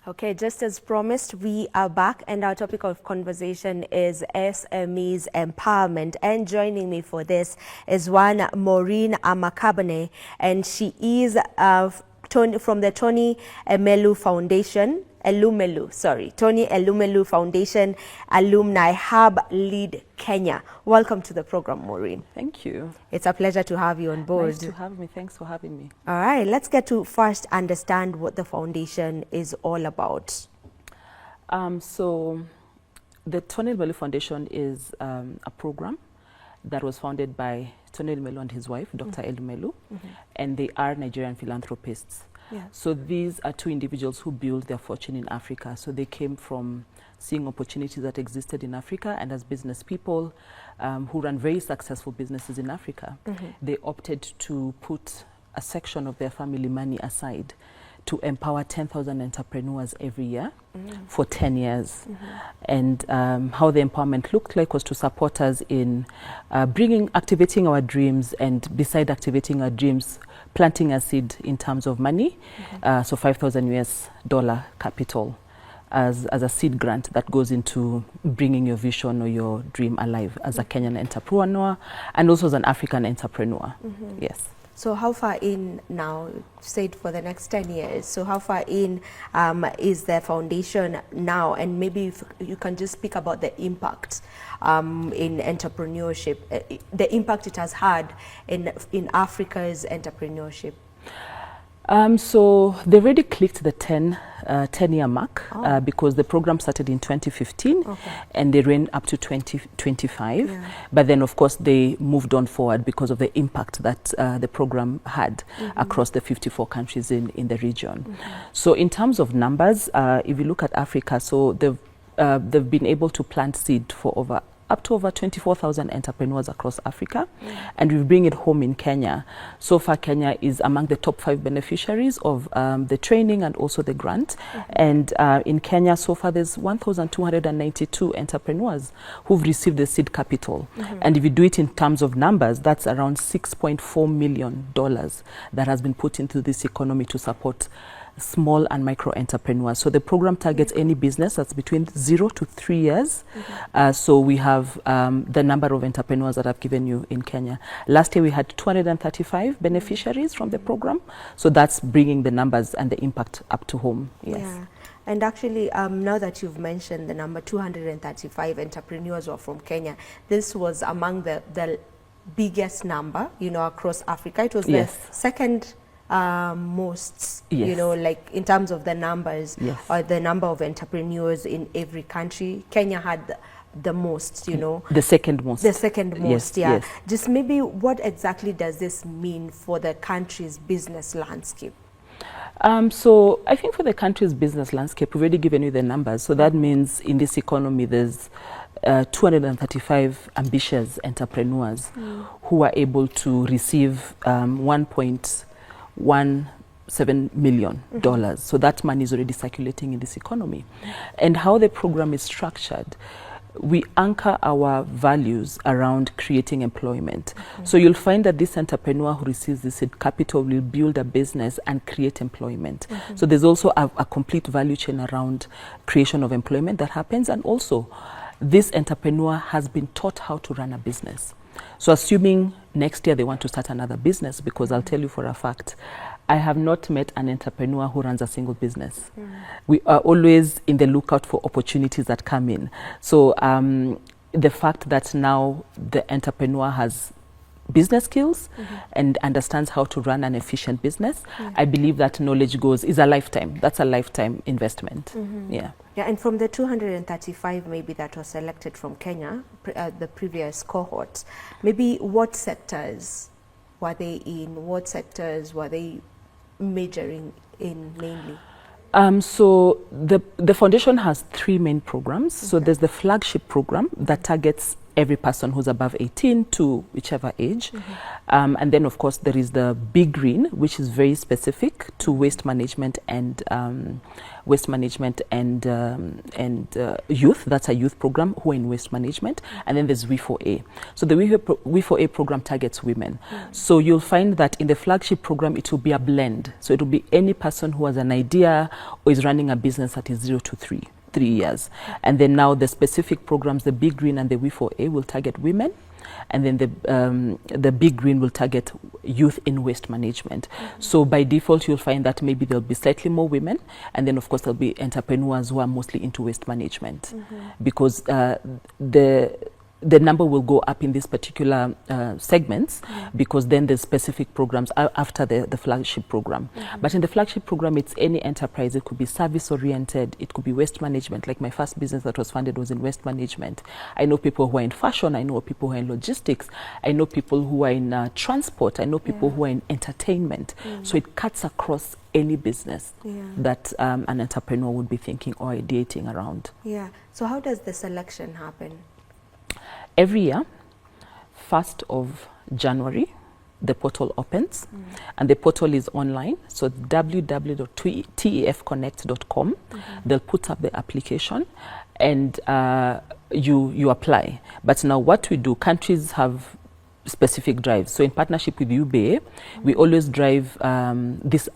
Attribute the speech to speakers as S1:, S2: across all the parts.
S1: Okay, just as promised, we are back, and our topic of conversation is SMEs empowerment. And joining me for this is one Maureen Amakabane, and she is from the Tony Elumelu Foundation. Tony Elumelu Foundation Alumni Hub Lead Kenya. Welcome to the program, Maureen.
S2: Thank you.
S1: It's a pleasure to have you on board.
S2: Nice to have me. Thanks for having me.
S1: All right, let's get to first understand what the foundation is all about.
S2: So the Tony Elumelu Foundation is a program that was founded by Tony Elumelu and his wife, Dr. Elumelu, and they are Nigerian philanthropists.
S1: Yeah.
S2: So these are two individuals who built their fortune in Africa. So they came from seeing opportunities that existed in Africa, and as business people who run very successful businesses in Africa, they opted to put a section of their family money aside to empower 10,000 entrepreneurs every year for 10 years. And how the empowerment looked like was to support us in activating our dreams, and beside activating our dreams, planting a seed in terms of money, so $5,000 capital as a seed grant that goes into bringing your vision or your dream alive as a Kenyan entrepreneur and also as an African entrepreneur. Yes.
S1: So how far in now, said for the next 10 years, so how far in is the foundation now? And maybe if you can just speak about the impact in entrepreneurship, the impact it has had in Africa's entrepreneurship.
S2: So they already clicked the 10-year mark because the program started in 2015 and they ran up to 2025. But then, of course, they moved on forward because of the impact that the program had across the 54 countries in the region. So in terms of numbers, if you look at Africa, so they've been able to plant seed for up to over 24,000 entrepreneurs across Africa, and we bring it home in Kenya. So far, Kenya is among the top 5 beneficiaries of the training and also the grant. And in Kenya, so far, there's 1,292 entrepreneurs who've received the seed capital. And if you do it in terms of numbers, that's around $6.4 million that has been put into this economy to support small and micro entrepreneurs. So the program targets any business that's between 0 to 3 years. So we have the number of entrepreneurs that I've given you in Kenya. Last year we had 235 beneficiaries from the program. So that's bringing the numbers and the impact up to home. Yes.
S1: Yeah. And actually, now that you've mentioned the number 235 entrepreneurs were from Kenya, this was among the biggest number, across Africa. It was the second most, like in terms of the numbers or the number of entrepreneurs in every country. Kenya had the most,
S2: The second most.
S1: The second most,
S2: yes.
S1: Just maybe what exactly does this mean for the country's business landscape?
S2: So I think for the country's business landscape, we've already given you the numbers. So that means in this economy, there's 235 ambitious entrepreneurs who are able to receive $1.17 million. So that money is already circulating in this economy. And how the program is structured, we anchor our values around creating employment. So you'll find that this entrepreneur who receives this seed capital will build a business and create employment. So there's also a complete value chain around creation of employment that happens. And also, this entrepreneur has been taught how to run a business. So assuming next year they want to start another business, because I'll tell you for a fact, I have not met an entrepreneur who runs a single business. We are always in the lookout for opportunities that come in. So the fact that now the entrepreneur has business skills and understands how to run an efficient business, I believe that knowledge is a lifetime. That's a lifetime investment. Yeah,
S1: and from the 235 maybe that was selected from Kenya, the previous cohort, maybe what sectors were they in? What sectors were they majoring in mainly?
S2: So the foundation has 3 main programs. So there's the flagship program that targets every person who's above 18 to whichever age. And then, of course, there is the Big Green, which is very specific to waste management and youth. That's a youth program who are in waste management. And then there's We4A. So the We4A program targets women. So you'll find that in the flagship program, it will be a blend. So it will be any person who has an idea or is running a business that is 0 to 3 years. And then now the specific programs, the Big Green and the We4A, will target women. And then the Big Green will target youth in waste management. So by default, you'll find that maybe there'll be slightly more women. And then, of course, there'll be entrepreneurs who are mostly into waste management. Because the number will go up in these particular segments, because then there's specific programs after the flagship program. But in the flagship program, it's any enterprise. It could be service-oriented. It could be waste management. Like my first business that was funded was in waste management. I know people who are in fashion. I know people who are in logistics. I know people who are in transport. I know people who are in entertainment. So it cuts across any business that an entrepreneur would be thinking or ideating around.
S1: Yeah. So how does the selection happen?
S2: Every year, 1st of January, the portal opens, and the portal is online. So www.tefconnect.com. They'll put up the application, and you apply. But now what we do, countries have specific drives. So in partnership with UBA, we always drive this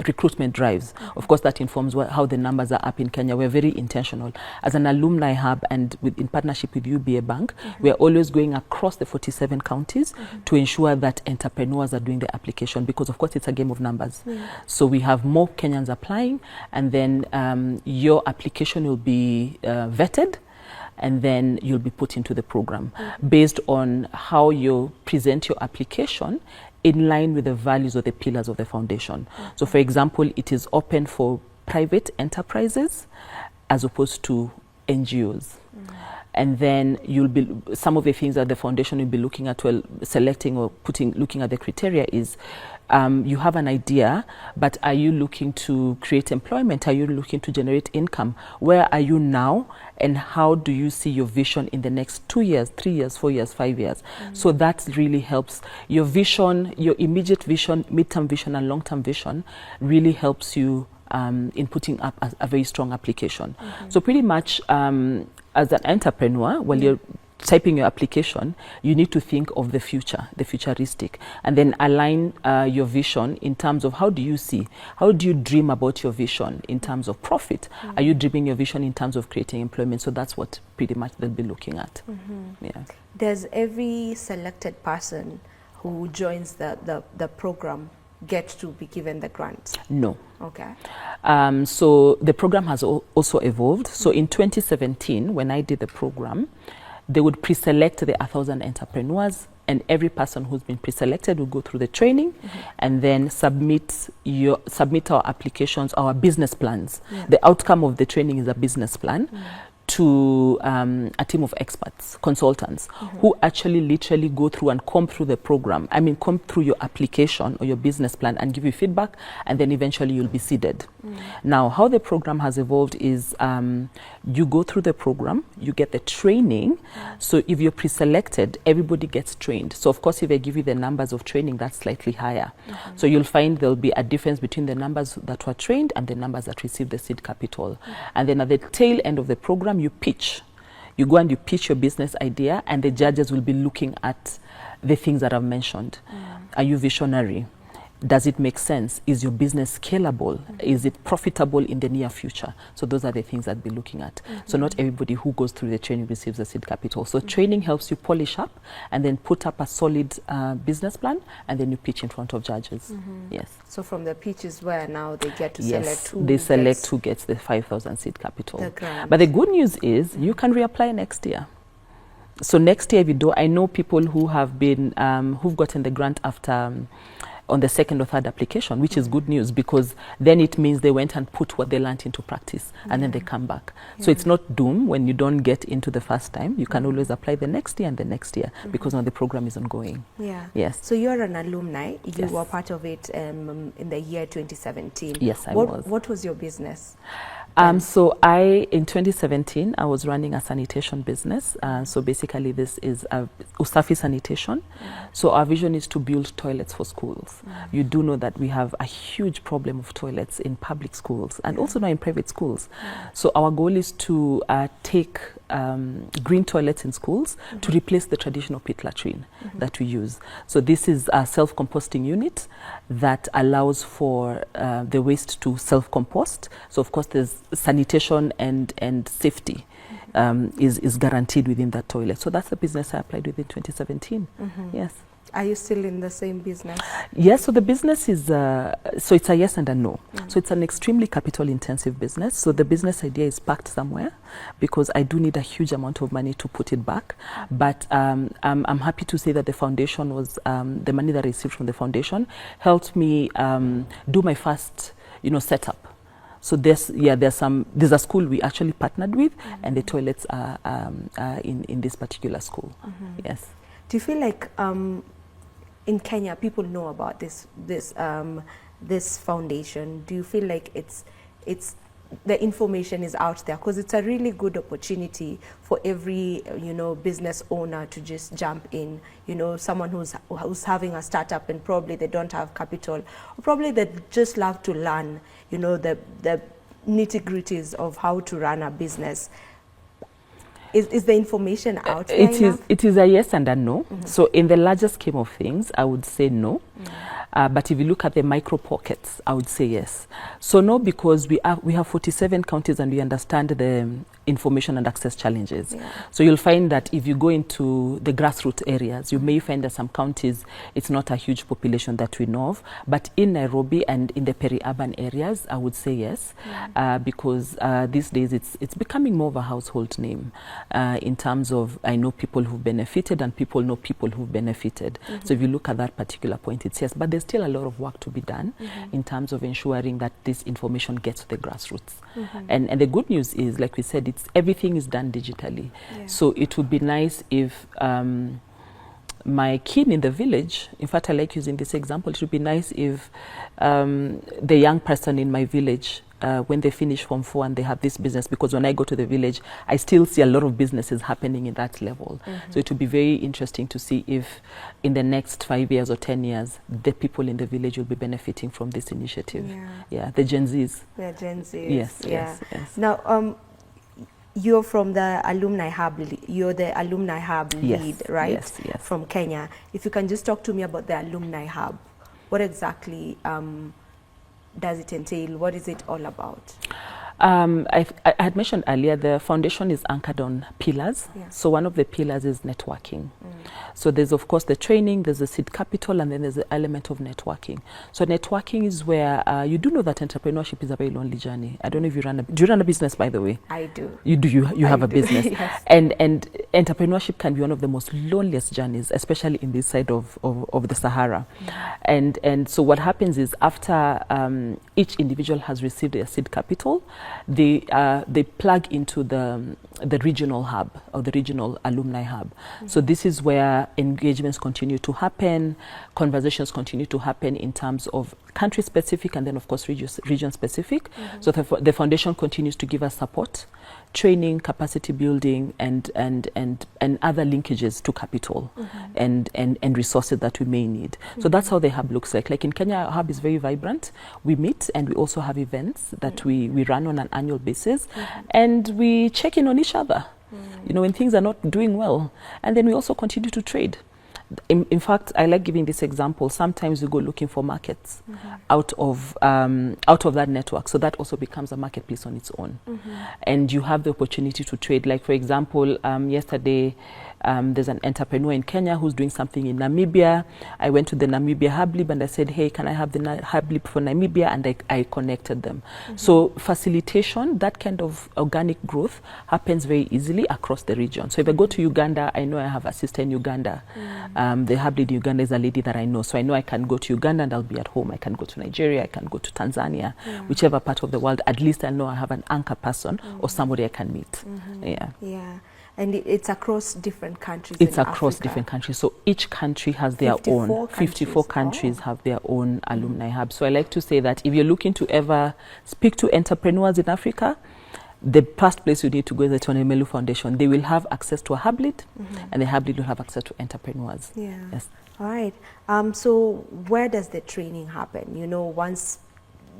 S2: recruitment drives. Of course, that informs how the numbers are up in Kenya. We're very intentional. As an alumni hub and in partnership with UBA Bank, we are always going across the 47 counties to ensure that entrepreneurs are doing the application, because of course it's a game of numbers. So we have more Kenyans applying, and then your application will be vetted, and then you'll be put into the program based on how you present your application in line with the values or the pillars of the foundation. So for example, it is open for private enterprises as opposed to NGOs. And then you'll be, some of the things that the foundation will be looking at, well, selecting or looking at the criteria is, you have an idea, but are you looking to create employment? Are you looking to generate income? Where are you now? And how do you see your vision in the next 2 years, 3 years, 4 years, 5 years? So that really helps. Your vision, your immediate vision, midterm vision, and long-term vision really helps you in putting up a very strong application. So pretty much as an entrepreneur, while you're typing your application, you need to think of the future, the futuristic, and then align your vision in terms of how do you dream about your vision in terms of profit? Are you dreaming your vision in terms of creating employment? So that's what pretty much they'll be looking at.
S1: Does every selected person who joins the program get to be given the grant?
S2: No.
S1: Okay.
S2: So the program has also evolved. So in 2017, when I did the program, they would pre-select the 1,000 entrepreneurs, and every person who's been pre-selected will go through the training and then submit our applications, our business plans. The outcome of the training is a business plan to a team of experts, consultants, who actually literally go through and comb through the program. I mean, comb through your application or your business plan and give you feedback, and then eventually you'll be seeded. Now, how the program has evolved is you go through the program, you get the training. So if you're pre-selected, everybody gets trained. So of course, if I give you the numbers of training, that's slightly higher. So you'll find there'll be a difference between the numbers that were trained and the numbers that received the seed capital. And then at the tail end of the program, you pitch. You go and you pitch your business idea, and the judges will be looking at the things that I've mentioned. Are you visionary? Does it make sense? Is your business scalable? Is it profitable in the near future? So those are the things I'd be looking at. So not everybody who goes through the training receives a seed capital. So training helps you polish up and then put up a solid business plan, and then you pitch in front of judges. Yes.
S1: So from the pitch is where now they get to
S2: select who gets the 5,000 seed capital. But the good news is you can reapply next year. So next year, I know people who have been who've gotten the grant after on the second or third application, which is good news, because then it means they went and put what they learned into practice, and then they come back. So it's not doom when you don't get into the first time. You can always apply the next year and the next year, because now the program is ongoing.
S1: Yeah.
S2: Yes.
S1: So you're an alumni. You
S2: Yes.
S1: were part of it in the year 2017.
S2: Yes, I was.
S1: What was your business?
S2: So in 2017, I was running a sanitation business. So basically this is Usafi Sanitation. So our vision is to build toilets for schools. You do know that we have a huge problem of toilets in public schools and also now in private schools. So our goal is to take green toilets in schools to replace the traditional pit latrine that we use. So this is a self-composting unit that allows for the waste to self-compost. So of course there's sanitation and safety is guaranteed within that toilet. So that's the business I applied with in 2017. Yes.
S1: Are you still in the same business?
S2: Yes, so the business is, so it's a yes and a no. So it's an extremely capital intensive business. So the business idea is parked somewhere because I do need a huge amount of money to put it back. But I'm happy to say that the foundation was, the money that I received from the foundation helped me do my first, setup. So there's a school we actually partnered with, and the toilets are in this particular school. Yes.
S1: Do you feel like in Kenya people know about this foundation? Do you feel like it's the information is out there? Because it's a really good opportunity for every business owner to just jump in. Someone who's having a startup and probably they don't have capital, or probably they just love to learn the nitty-gritties of how to run a business. Is the information out there enough?
S2: It is a yes and a no. So in the larger scheme of things, I would say no. But if you look at the micro pockets, I would say yes. So no, because we have 47 counties and we understand the information and access challenges. So you'll find that if you go into the grassroots areas, you may find that some counties, it's not a huge population that we know of. But in Nairobi and in the peri-urban areas, I would say yes, because these days it's becoming more of a household name in terms of, I know people who've benefited and people know people who've benefited. So if you look at that particular point, it's yes, but there's still a lot of work to be done in terms of ensuring that this information gets to the grassroots. And the good news is, like we said, everything is done digitally. So it would be nice if my kin in the village, in fact I like using this example, it would be nice if the young person in my village, when they finish Form 4 and they have this business, because when I go to the village, I still see a lot of businesses happening in that level. So it would be very interesting to see if in the next 5 years or 10 years, the people in the village will be benefiting from this initiative. The Gen Zs.
S1: The Gen Zs.
S2: Yes.
S1: Now, you're from the Alumni Hub. You're the Alumni Hub lead, right?
S2: Yes.
S1: From Kenya. If you can just talk to me about the Alumni Hub. What exactly does it entail? What is it all about?
S2: I had mentioned earlier, the foundation is anchored on pillars. So one of the pillars is networking. So there's, of course, the training, there's the seed capital, and then there's the element of networking. So networking is where you do know that entrepreneurship is a very lonely journey. I don't know if you do you run a business, by the way?
S1: I do.
S2: You have a business.
S1: Yes.
S2: And entrepreneurship can be one of the most loneliest journeys, especially in this side of the Sahara. And so what happens is, after each individual has received their seed capital, they plug into the regional hub or the regional alumni hub. So this is where engagements continue to happen, conversations continue to happen in terms of country specific and then of course region specific. So the foundation continues to give us support, training, capacity building, and other linkages to capital and resources that we may need. So that's how the hub looks like. Like in Kenya, our hub is very vibrant. We meet and we also have events that we run on an annual basis, and we check in on each other, when things are not doing well. And then we also continue to trade. In fact, I like giving this example. Sometimes we go looking for markets out of that network. So that also becomes a marketplace on its own. And you have the opportunity to trade. Like, for example, yesterday There's an entrepreneur in Kenya who's doing something in Namibia. I went to the Namibia Hub Lib and I said, hey, can I have the Hub Lib for Namibia? And I connected them. So facilitation, that kind of organic growth happens very easily across the region. So if I go to Uganda, I know I have a sister in Uganda. The Hub Lib in Uganda is a lady that I know. So I know I can go to Uganda and I'll be at home. I can go to Nigeria, I can go to Tanzania, whichever part of the world. At least I know I have an anchor person or somebody I can meet.
S1: Yeah. And it's across different countries.
S2: It's across different countries. So each country has their own. 54 countries have their own alumni hub. So I like to say that if you're looking to ever speak to entrepreneurs in Africa, the first place you need to go is the Tony Elumelu Foundation. They will have access to a hub lead, and the hub lead will have access to entrepreneurs. Yes.
S1: All right. So where does the training happen? You know, once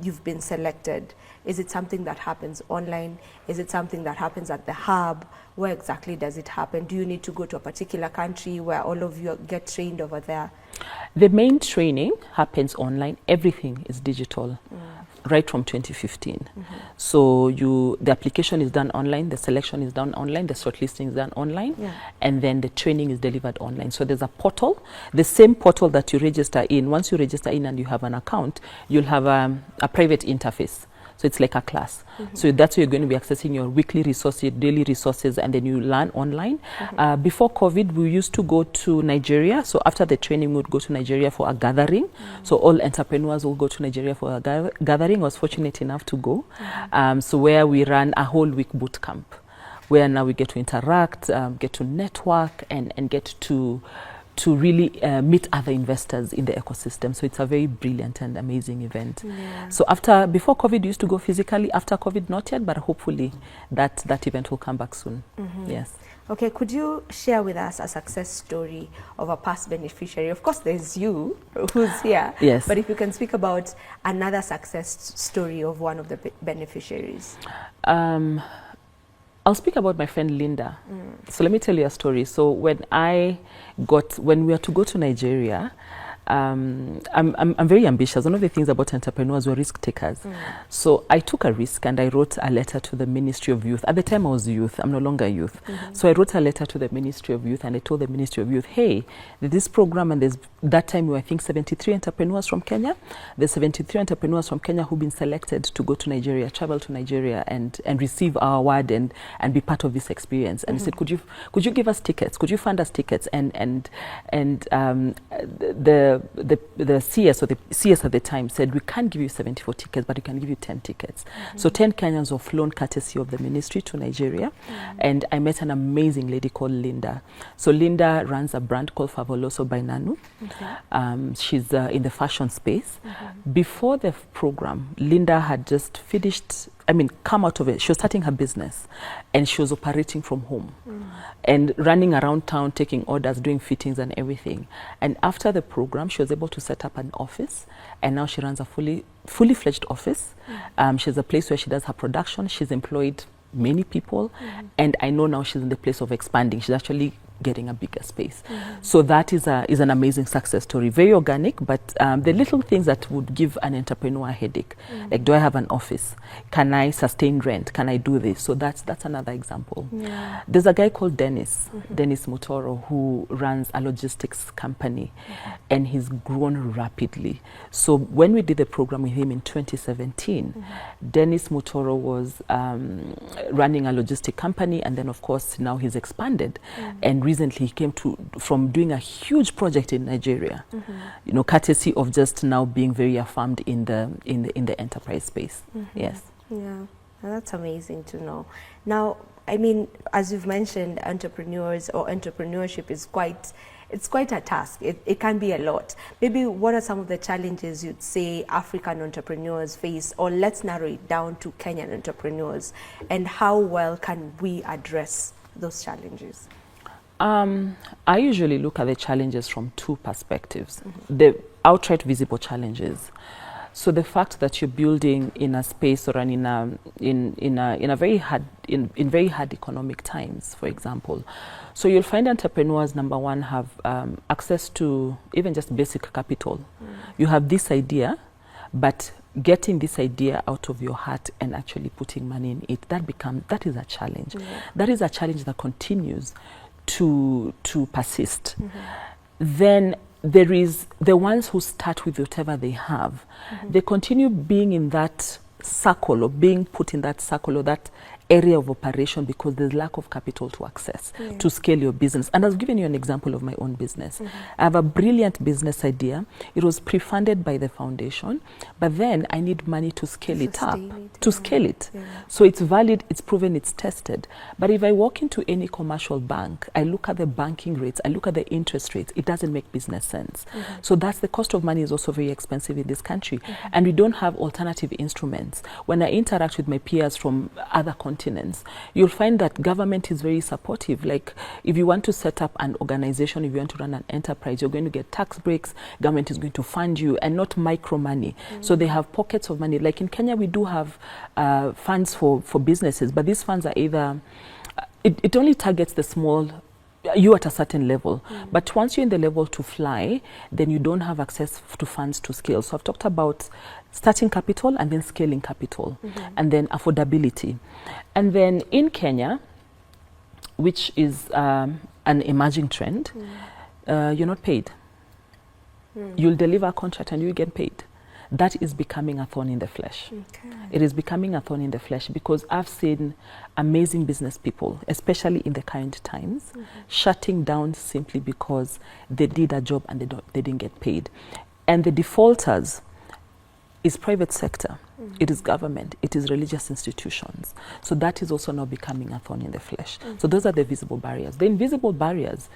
S1: you've been selected, is it something that happens online? Is it something that happens at the hub? Where exactly does it happen? Do you need to go to a particular country where all of you get trained over there?
S2: The main training happens online. Everything is digital, right from 2015. So the application is done online, the selection is done online, the shortlisting is done online, and then the training is delivered online. So there's a portal, the same portal that you register in. Once you register in and you have an account, you'll have a private interface. So it's like a class. So that's where you're going to be accessing your weekly resources, your daily resources, and then you learn online. Before COVID, we used to go to Nigeria. So after the training, we would go to Nigeria for a gathering. So all entrepreneurs will go to Nigeria for a gathering. I was fortunate enough to go. So where we ran a whole week boot camp, where now we get to interact, get to network, and get to really meet other investors in the ecosystem. So it's a very brilliant and amazing event. So before COVID, we used to go physically. After COVID, not yet, but hopefully that event will come back soon. Yes.
S1: Okay, could you share with us a success story of a past beneficiary? Of course, there's you who's here.
S2: Yes.
S1: But if you can speak about another success story of one of the beneficiaries.
S2: I'll speak about my friend Linda. So let me tell you a story. So when we were to go to Nigeria, I'm very ambitious. One of the things about entrepreneurs, we're risk takers. So I took a risk and I wrote a letter to the Ministry of Youth. At the time I was youth, I'm no longer youth. So I wrote a letter to the Ministry of Youth and I told the Ministry of Youth, hey, this program, and there's that time we were, I think, 73 entrepreneurs from Kenya. There's 73 entrepreneurs from Kenya who've been selected to go to Nigeria, travel to Nigeria and receive our award and be part of this experience. And he said, could you give us tickets? Could you fund us tickets? And the CS or the CS at the time said, we can't give you 74 tickets, but we can give you 10 tickets. So 10 Kenyans were flown courtesy of the ministry to Nigeria. And I met an amazing lady called Linda. So Linda runs a brand called Favoloso by Nanu. She's in the fashion space. Before the program, Linda had just come out of it. She was starting her business and she was operating from home and running around town, taking orders, doing fittings and everything. And after the program, she was able to set up an office and now she runs a fully fledged office. She has a place where she does her production. She's employed many people and I know now she's in the place of expanding. She's actually getting a bigger space. So that is an amazing success story. Very organic, but the little things that would give an entrepreneur a headache. Like, do I have an office? Can I sustain rent? Can I do this? So that's another example. There's a guy called Dennis Mutoro, who runs a logistics company and he's grown rapidly. So when we did the program with him in 2017, Dennis Mutoro was running a logistic company, and then of course now he's expanded. And recently he came from doing a huge project in Nigeria, courtesy of just now being very affirmed in the enterprise space. Yes.
S1: Yeah, that's amazing to know. Now, I mean, as you've mentioned, entrepreneurs or entrepreneurship is quite a task. It can be a lot. Maybe what are some of the challenges you'd say African entrepreneurs face, or let's narrow it down to Kenyan entrepreneurs, and how well can we address those challenges?
S2: I usually look at the challenges from two perspectives. The outright visible challenges. So the fact that you're building in a space or in a very hard economic times, for example. So you'll find entrepreneurs, number one, have access to even just basic capital. You have this idea, but getting this idea out of your heart and actually putting money in it, that is a challenge. That is a challenge that continues to persist. Then there is the ones who start with whatever they have. They continue being in that circle, or being put in that circle, or that area of operation, because there's lack of capital to access to scale your business. And I've given you an example of my own business. I have a brilliant business idea. It was pre-funded by the foundation, but then I need money to scale it up, to scale it. So it's valid, it's proven, it's tested. But if I walk into any commercial bank, I look at the banking rates, I look at the interest rates, it doesn't make business sense. So that's the cost of money is also very expensive in this country. And we don't have alternative instruments. When I interact with my peers from other continents, you'll find that government is very supportive. Like if you want to set up an organization, if you want to run an enterprise, you're going to get tax breaks, government is going to fund you, and not micro money. So they have pockets of money. Like in Kenya, we do have funds for businesses, but these funds are either, it only targets the small, you at a certain level. But once you're in the level to fly, then you don't have access to funds to scale. So I've talked about starting capital and then scaling capital, and then affordability. And then in Kenya, which is an emerging trend, you're not paid. You'll deliver a contract and you get paid. That is becoming a thorn in the flesh. It is becoming a thorn in the flesh, because I've seen amazing business people, especially in the current times, shutting down simply because they did a job and they didn't get paid. And the defaulters is private sector, it is government, it is religious institutions. So that is also now becoming a thorn in the flesh. So those are the visible barriers. The invisible barriers,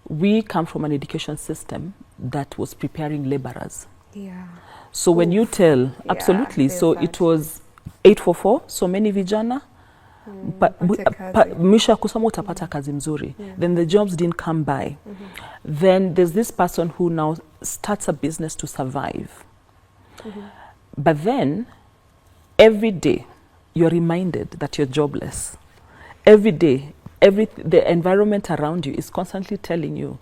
S2: we come from an education system that was preparing laborers. So when you tell, absolutely, so it was 844, so many vijana, mwisho kusoma utapata kazi mzuri. Then the jobs didn't come by. Then there's this person who now starts a business to survive. But then, every day, you're reminded that you're jobless. Every day, the environment around you is constantly telling you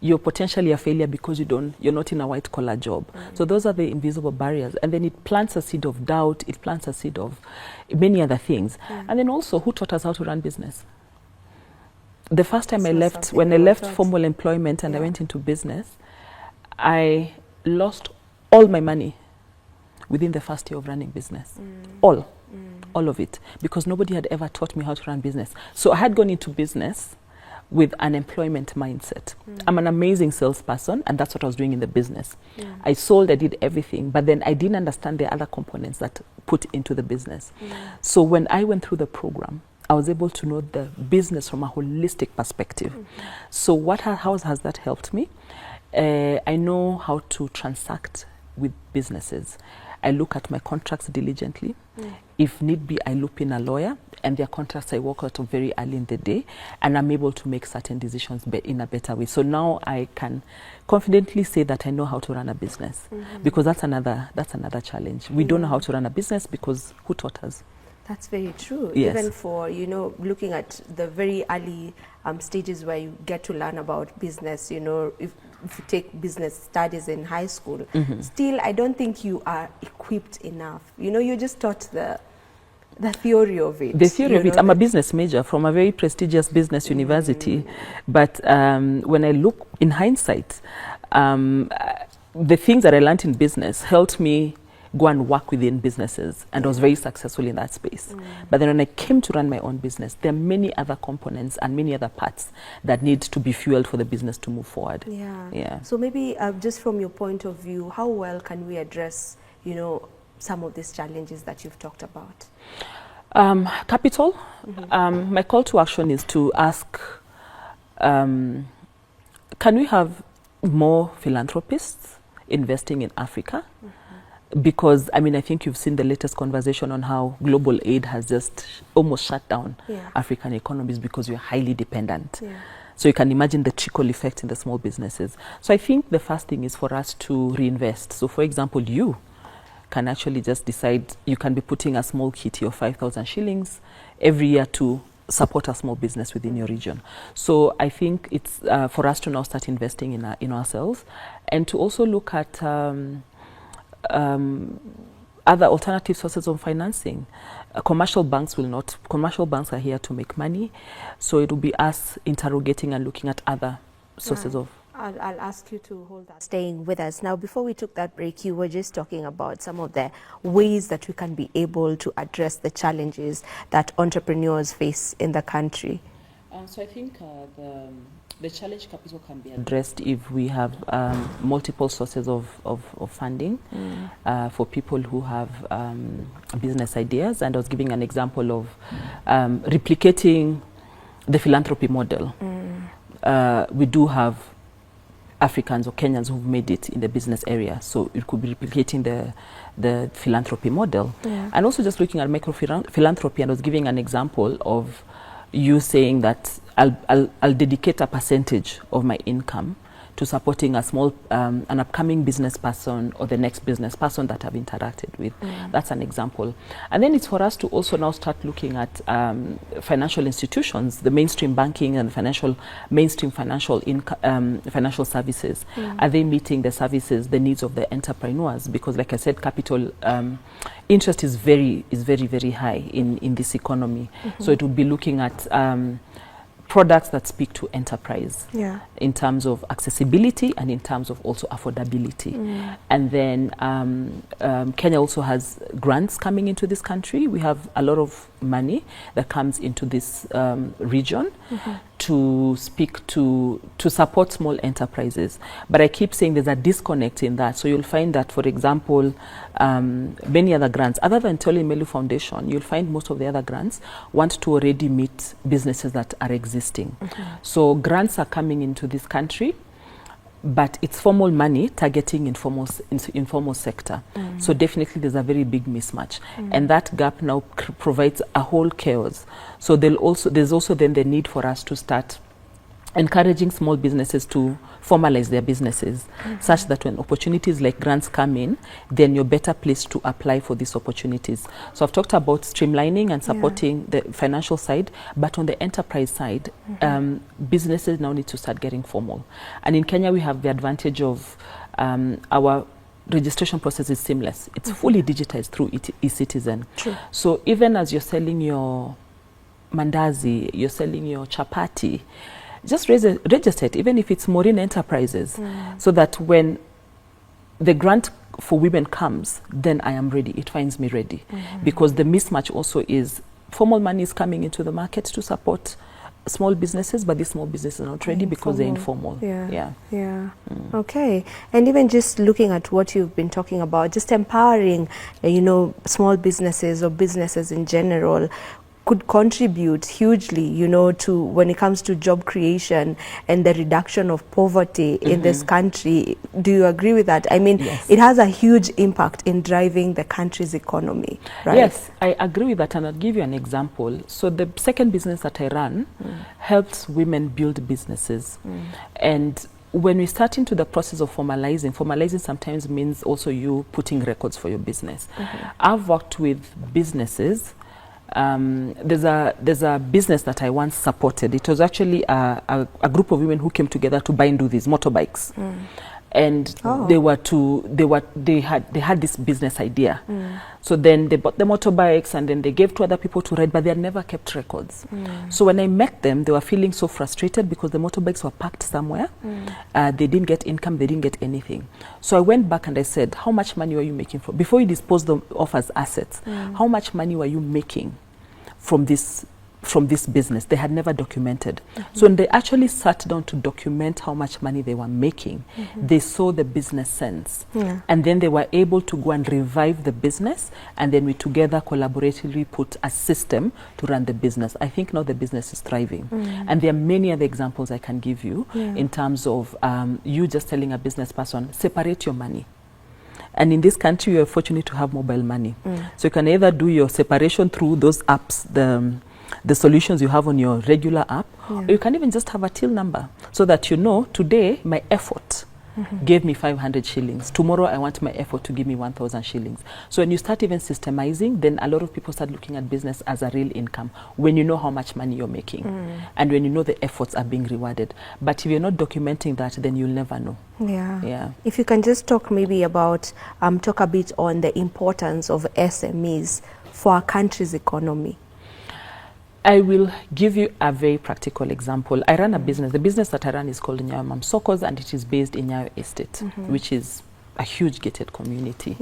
S2: you're potentially a failure because you're not in a white-collar job. So those are the invisible barriers. And then it plants a seed of doubt, it plants a seed of many other things. And then also, who taught us how to run business? The first time when I left formal employment and I went into business, I lost all my money within the first year of running business. All of it, because nobody had ever taught me how to run business. So I had gone into business with an employment mindset. I'm an amazing salesperson, and that's what I was doing in the business. I sold, I did everything, but then I didn't understand the other components that put into the business. So when I went through the program, I was able to know the business from a holistic perspective. So how has that helped me? I know how to transact with businesses. I look at my contracts diligently. If need be, I loop in a lawyer, and their contracts I work out of very early in the day, and I'm able to make certain decisions in a better way. So now I can confidently say that I know how to run a business, because that's another challenge. We don't know how to run a business because who taught us?
S1: That's very true.
S2: Yes.
S1: Even for, looking at the very early stages where you get to learn about business, if you take business studies in high school, still I don't think you are equipped enough. You're just taught the theory of it.
S2: The theory of it. I'm a business major from a very prestigious business university, but when I look in hindsight, the things that I learned in business helped me go and work within businesses, and I was very successful in that space. But then when I came to run my own business, there are many other components and many other parts that need to be fueled for the business to move forward. So maybe just from your point of view, how well can we address, some of these challenges that you've talked about? Capital. My call to action is to ask, can we have more philanthropists investing in Africa? Because, I think you've seen the latest conversation on how global aid has just almost shut down African economies because we're highly dependent. So you can imagine the trickle effect in the small businesses. So I think the first thing is for us to reinvest. So for example, you can actually just decide, you can be putting a small kitty of 5,000 shillings every year to support a small business within your region. So I think it's for us to now start investing in ourselves, and to also look at other alternative sources of financing. Commercial banks will not. Commercial banks are here to make money, so it will be us interrogating and looking at other sources of.
S1: I'll ask you to hold that. Staying with us. Now, before we took that break, you were just talking about some of the ways that we can be able to address the challenges that entrepreneurs face in the country.
S2: So I think the challenge capital can be addressed if we have multiple sources of funding for people who have business ideas. And I was giving an example of replicating the philanthropy model. We do have Africans or Kenyans who've made it in the business area, so it could be replicating the philanthropy model. And also just looking at micro philanthropy, and I was giving an example of you saying that I'll dedicate a percentage of my income to supporting a small, an upcoming business person or the next business person that I've interacted with. That's an example. And then it's for us to also now start looking at financial institutions, the mainstream banking and mainstream financial services. Are they meeting the services, the needs of the entrepreneurs? Because like I said, capital interest is very, very high in this economy. So it would be looking at products that speak to enterprise in terms of accessibility and in terms of also affordability. And then Kenya also has grants coming into this country. We have a lot of money that comes into this region to speak to support small enterprises. But I keep saying there's a disconnect in that. So you'll find that, for example, many other grants, other than Tony Elumelu Foundation, you'll find most of the other grants want to already meet businesses that are existing. So grants are coming into this country, but it's formal money targeting informal sector. So definitely there's a very big mismatch. And that gap now provides a whole chaos. So there's also then the need for us to start encouraging small businesses to formalize their businesses, such that when opportunities like grants come in, then you're better placed to apply for these opportunities. So I've talked about streamlining and supporting the financial side, but on the enterprise side, businesses now need to start getting formal. And in Kenya, we have the advantage of our registration process is seamless. It's fully digitized through eCitizen. So even as you're selling your mandazi, you're selling your chapati, just register it, even if it's Maureen Enterprises, so that when the grant for women comes, then I am ready. It finds me ready. Because the mismatch also is formal money is coming into the market to support small businesses, but these small businesses are not ready because they're informal.
S1: Okay. And even just looking at what you've been talking about, just empowering, small businesses or businesses in general, could contribute hugely, to when it comes to job creation and the reduction of poverty in this country. Do you agree with that? I mean, it has a huge impact in driving the country's economy, right?
S2: Yes, I agree with that, and I'll give you an example. So the second business that I run helps women build businesses. And when we start into the process of formalizing sometimes means also you putting records for your business. I've worked with businesses. There's a business that I once supported. It was actually a group of women who came together to buy and do these motorbikes, and they had this business idea. So then they bought the motorbikes and then they gave to other people to ride, but they had never kept records. So when I met them, they were feeling so frustrated because the motorbikes were parked somewhere. They didn't get income, they didn't get anything. So I went back and I said, how much money were you making before you disposed them off as assets? How much money were you making from this business? They had never documented. So when they actually sat down to document how much money they were making, they saw the business sense. And then they were able to go and revive the business, and then we together collaboratively put a system to run the business. I think now the business is thriving. And there are many other examples I can give you in terms of you just telling a business person, separate your money. And in this country, you are fortunate to have mobile money. So you can either do your separation through those apps, the solutions you have on your regular app, or you can even just have a till number so that today my effort gave me 500 shillings. Tomorrow I want my effort to give me 1,000 shillings. So when you start even systemizing, then a lot of people start looking at business as a real income when you know how much money you're making and when you know the efforts are being rewarded. But if you're not documenting that, then you'll never know. Yeah.
S1: If you can just talk maybe about, talk a bit on the importance of SMEs for our country's economy.
S2: I will give you a very practical example. I run a business. The business that I run is called Nyayo Mam Sokos, and it is based in Nyayo Estate, which is a huge gated community.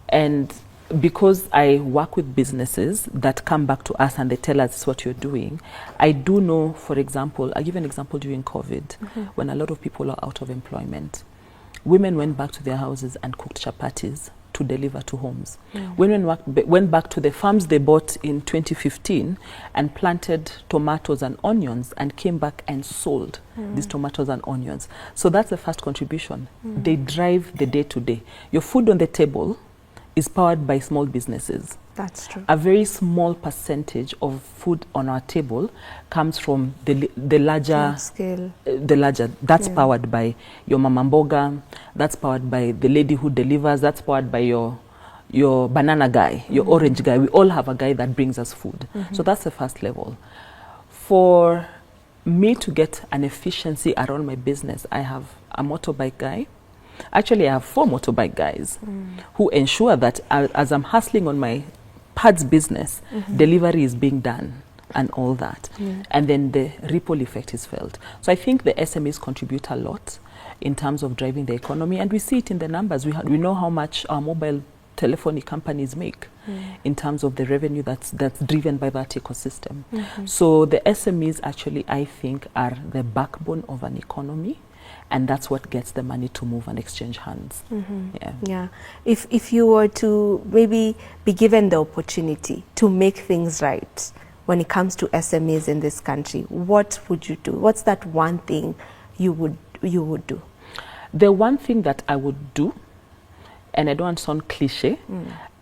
S2: And because I work with businesses that come back to us and they tell us what you're doing, I do know, for example, I'll give an example during COVID, when a lot of people are out of employment. Women went back to their houses and cooked chapatis to deliver to homes. Women went back to the farms they bought in 2015 and planted tomatoes and onions and came back and sold these tomatoes and onions. So that's the first contribution. They drive the day-to-day. Your food on the table is powered by small businesses.
S1: That's true.
S2: A very small percentage of food on our table comes from the larger scale. That's powered by your mama mboga, that's powered by the lady who delivers, that's powered by your banana guy, your orange guy. We all have a guy that brings us food. So that's the first level. For me to get an efficiency around my business, I have a motorbike guy. Actually, I have 4 motorbike guys who ensure that as I'm hustling on my pads business, delivery is being done and all that. And then the ripple effect is felt. So I think the SMEs contribute a lot in terms of driving the economy, and we see it in the numbers. We know how much our mobile telephony companies make in terms of the revenue that's driven by that ecosystem. So the SMEs actually, I think, are the backbone of an economy. And that's what gets the money to move and exchange hands. If
S1: you were to maybe be given the opportunity to make things right when it comes to SMEs in this country, what would you do? What's that one thing you would do?
S2: The one thing that I would do, and I don't want to sound cliche,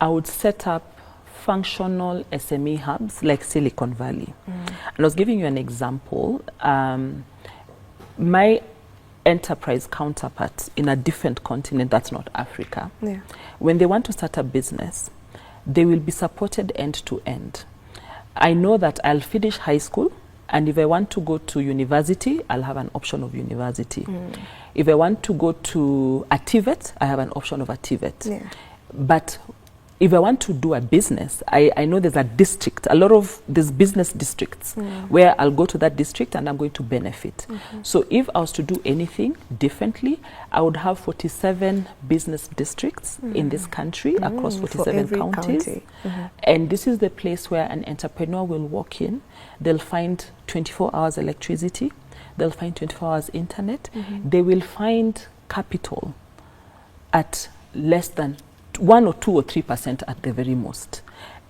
S2: I would set up functional SME hubs like Silicon Valley. And I was giving you an example. My enterprise counterparts in a different continent that's not Africa, when they want to start a business, they will be supported end to end. I know that I'll finish high school, and if I want to go to university, I'll have an option of university. If I want to go to a TVET, I have an option of a TVET. But if I want to do a business, I know there's a district, there's business districts where I'll go to that district and I'm going to benefit. So if I was to do anything differently, I would have 47 business districts in this country across 47 counties. And this is the place where an entrepreneur will walk in. They'll find 24 hours electricity. They'll find 24 hours internet. They will find capital at less than 1 or 2 or 3% at the very most.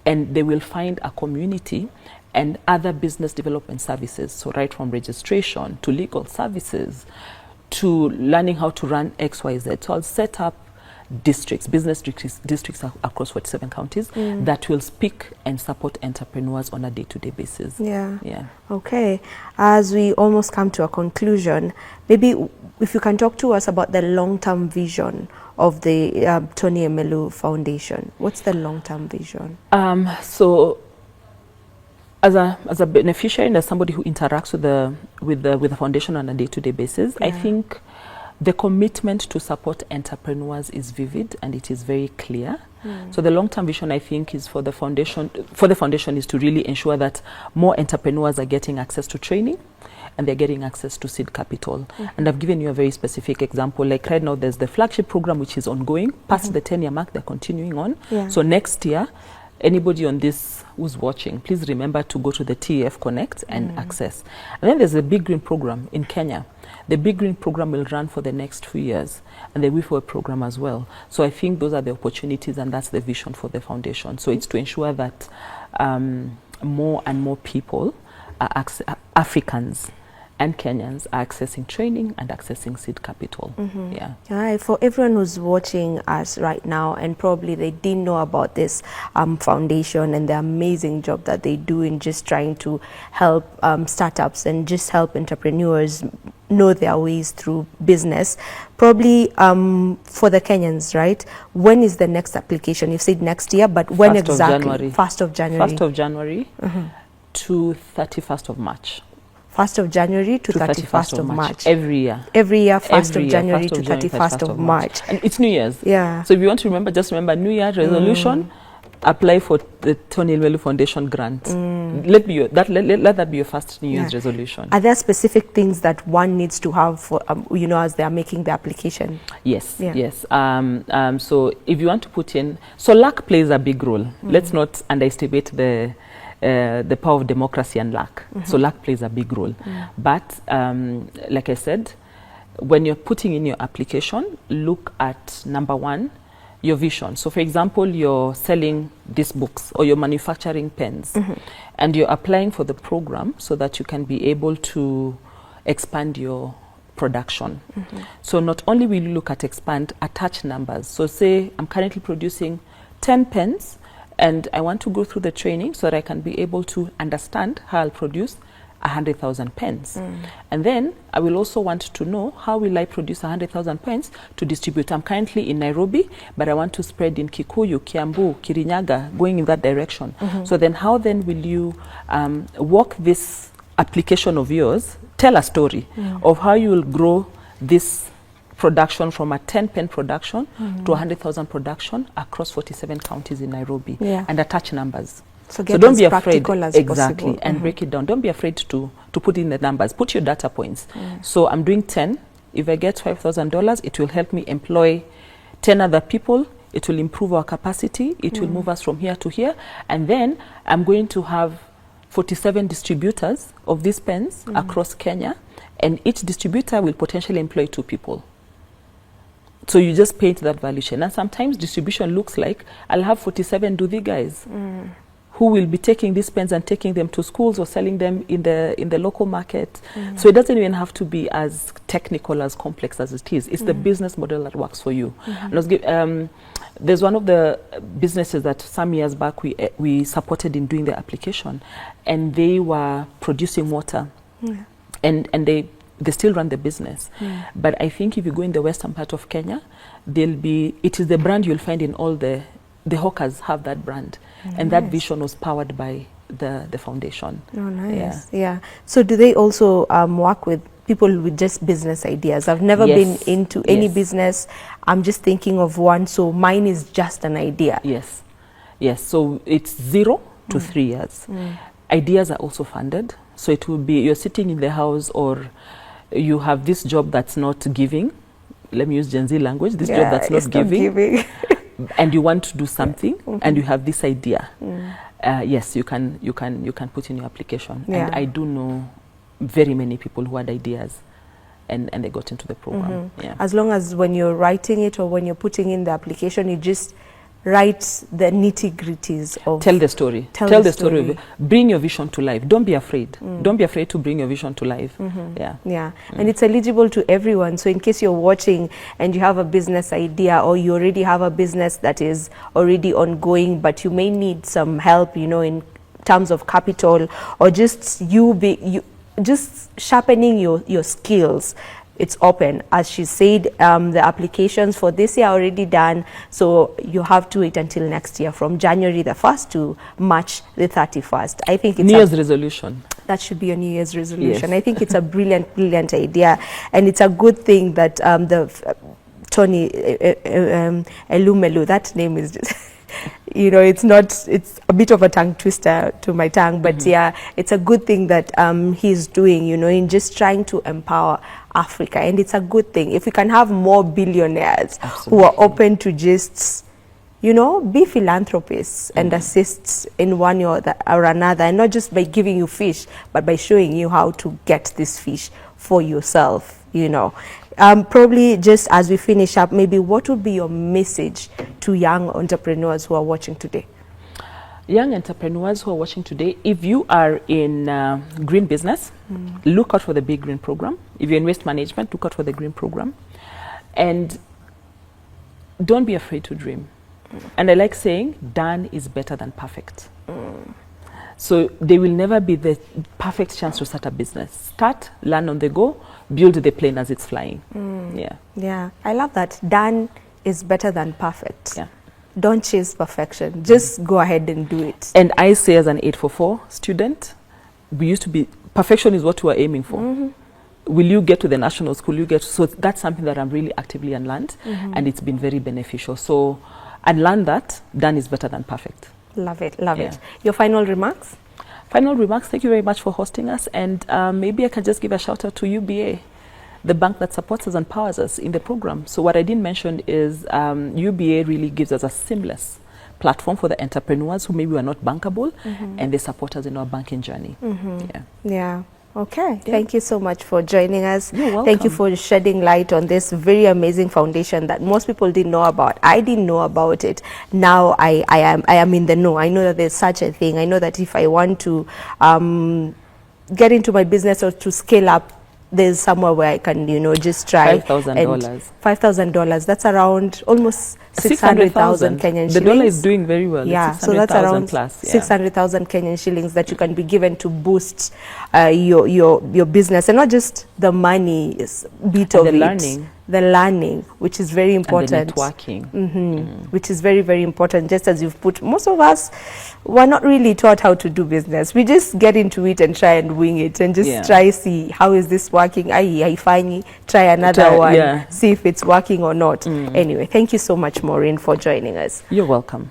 S2: And they will find a community and other business development services. So right from registration to legal services to learning how to run XYZ. So I'll set up business districts across 47 counties that will speak and support entrepreneurs on a day-to-day basis.
S1: Okay. As we almost come to a conclusion, maybe if you can talk to us about the long-term vision of the Tony Elumelu Foundation. What's the long-term vision?
S2: So as a beneficiary and as somebody who interacts with the foundation on a day-to-day basis, I think the commitment to support entrepreneurs is vivid and it is very clear. So the long-term vision, I think, is for the foundation is to really ensure that more entrepreneurs are getting access to training and they're getting access to seed capital. And I've given you a very specific example. Like right now, there's the flagship program, which is ongoing. Past the 10-year mark, they're continuing on. So next year, anybody on this who's watching, please remember to go to the TEF Connect and access. And then there's the Big Green program in Kenya. The Big Green program will run for the next 2 years, and the WIFO program as well. So I think those are the opportunities, and that's the vision for the foundation. So it's to ensure that more and more people, Africans and Kenyans are accessing training and accessing seed capital. Yeah.
S1: All right, for everyone who's watching us right now and probably they didn't know about this foundation and the amazing job that they do in just trying to help startups and just help entrepreneurs know their ways through business, probably for the Kenyans, right? When is the next application? You've said next year, but when exactly? 1st of January.
S2: 1st of January to 31st of March.
S1: 1st of January to 31st of March.
S2: Every year.
S1: Every year, 1st of January to 31st of March.
S2: And it's New Year's.
S1: Yeah.
S2: So if you want to remember, just remember New Year resolution, apply for the Tony Elumelu Foundation grant. Let that be your first New Year's resolution.
S1: Are there specific things that one needs to have for, you know, as they are making the application?
S2: Yes, yes. So if you want to put in, so luck plays a big role. Let's not underestimate the power of democracy and luck. So luck plays a big role. But like I said, when you're putting in your application, look at number one, your vision. So for example, you're selling these books or you're manufacturing pens and you're applying for the program so that you can be able to expand your production. So not only will you look at expand, attach numbers. So say I'm currently producing 10 pens and I want to go through the training so that I can be able to understand how I'll produce 100,000 pens. And then I will also want to know how will I produce 100,000 pens to distribute. I'm currently in Nairobi, but I want to spread in Kikuyu, Kiambu, Kirinyaga, going in that direction. So then how then will you work this application of yours, tell a story of how you will grow this production from a 10 pen production to 100,000 production across 47 counties in Nairobi and attach numbers.
S1: So
S2: don't be afraid,
S1: possible.
S2: and break it down. Don't be afraid to put in the numbers. Put your data points. So I'm doing 10. If I get $5,000, it will help me employ 10 other people. It will improve our capacity. It will move us from here to here. And then I'm going to have 47 distributors of these pens across Kenya. And each distributor will potentially employ 2 people. So you just paint that value chain. And sometimes distribution looks like I'll have 47 Duthi guys who will be taking these pens and taking them to schools or selling them in the local market. So it doesn't even have to be as technical, as complex as it is. It's the business model that works for you. And there's one of the businesses that some years back we supported in doing the application, and they were producing water, and they still run the business. But I think if you go in the western part of Kenya, it is the brand you'll find in all the hawkers have that brand. And that vision was powered by the foundation.
S1: Oh, nice. Yeah. So do they also work with people with just business ideas? I've never been into any business. I'm just thinking of one. So mine is just an idea.
S2: Yes. Yes. So it's 0 to 3 years. Ideas are also funded. So it will be you're sitting in the house, or you have this job that's not giving. Let me use Gen Z language. This job that's not giving. And you want to do something, and you have this idea. Yes, you can put in your application. And I do know very many people who had ideas, and they got into the program.
S1: As long as when you're writing it or when you're putting in the application, you just write the nitty-gritties of...
S2: Tell the story. Tell the story. Bring your vision to life. Don't be afraid. Don't be afraid to bring your vision to life. And it's eligible to everyone. So in case you're watching and you have a business idea, or you already have a business that is already ongoing, but you may need some help, you know, in terms of capital, or just just sharpening your skills, it's open. As she said, the applications for this year are already done, so you have to wait until next year, from January the 1st to March the 31st. I think it's New Year's resolution.
S1: That should be a New Year's resolution. I think it's a brilliant idea, and it's a good thing that Tony Elumelu, that name is just you know, it's a bit of a tongue twister to my tongue, but yeah, it's a good thing that he's doing, you know, in just trying to empower Africa. And it's a good thing if we can have more billionaires who are open to just, you know, be philanthropists and assist in one or another, and not just by giving you fish, but by showing you how to get this fish for yourself, you know. Probably just as we finish up, maybe what would be your message to young entrepreneurs who are watching today?
S2: young entrepreneurs who are watching today, if you are in green business, look out for the Big Green Program. If you're in waste management, look out for the Green Program. And don't be afraid to dream. And I like saying, done is better than perfect. So there will never be the perfect chance to start a business. Start, learn on the go, build the plane as it's flying.
S1: Yeah, I love that. Done is better than perfect.
S2: Yeah.
S1: Don't chase perfection. Just go ahead and do it.
S2: And I say as an 844 student, we used to be, perfection is what we are aiming for. Will you get to the national school? So that's something that I'm really actively unlearned, and it's been very beneficial. So unlearn that, done is better than perfect.
S1: Love it, love it. Your final remarks?
S2: Final remarks, thank you very much for hosting us. And maybe I can just give a shout out to UBA, the bank that supports us and powers us in the program. So what I didn't mention is UBA really gives us a seamless platform for the entrepreneurs who maybe are not bankable, and they support us in our banking journey.
S1: Yeah. Okay. Yeah. Thank you so much for joining us.
S2: You're welcome.
S1: Thank you for shedding light on this very amazing foundation that most people didn't know about. I didn't know about it. Now I am in the know. I know that there's such a thing. I know that if I want to get into my business or to scale up, there's somewhere where I can, just try.
S2: $5,000.
S1: $5,000. That's around almost 600,000 Kenyan shillings.
S2: The dollar is doing very well.
S1: Yeah, so that's around
S2: plus,
S1: 600,000 Kenyan shillings that you can be given to boost your business, and not just the money bit of it. The learning, which is very important.
S2: And the networking.
S1: Which is very, very important. Just as you've put, most of us were not really taught how to do business. We just get into it and try and wing it and just try see how is this working. I find try another one, see if it's working or not. Anyway, thank you so much, Maureen, for joining us.
S2: You're welcome.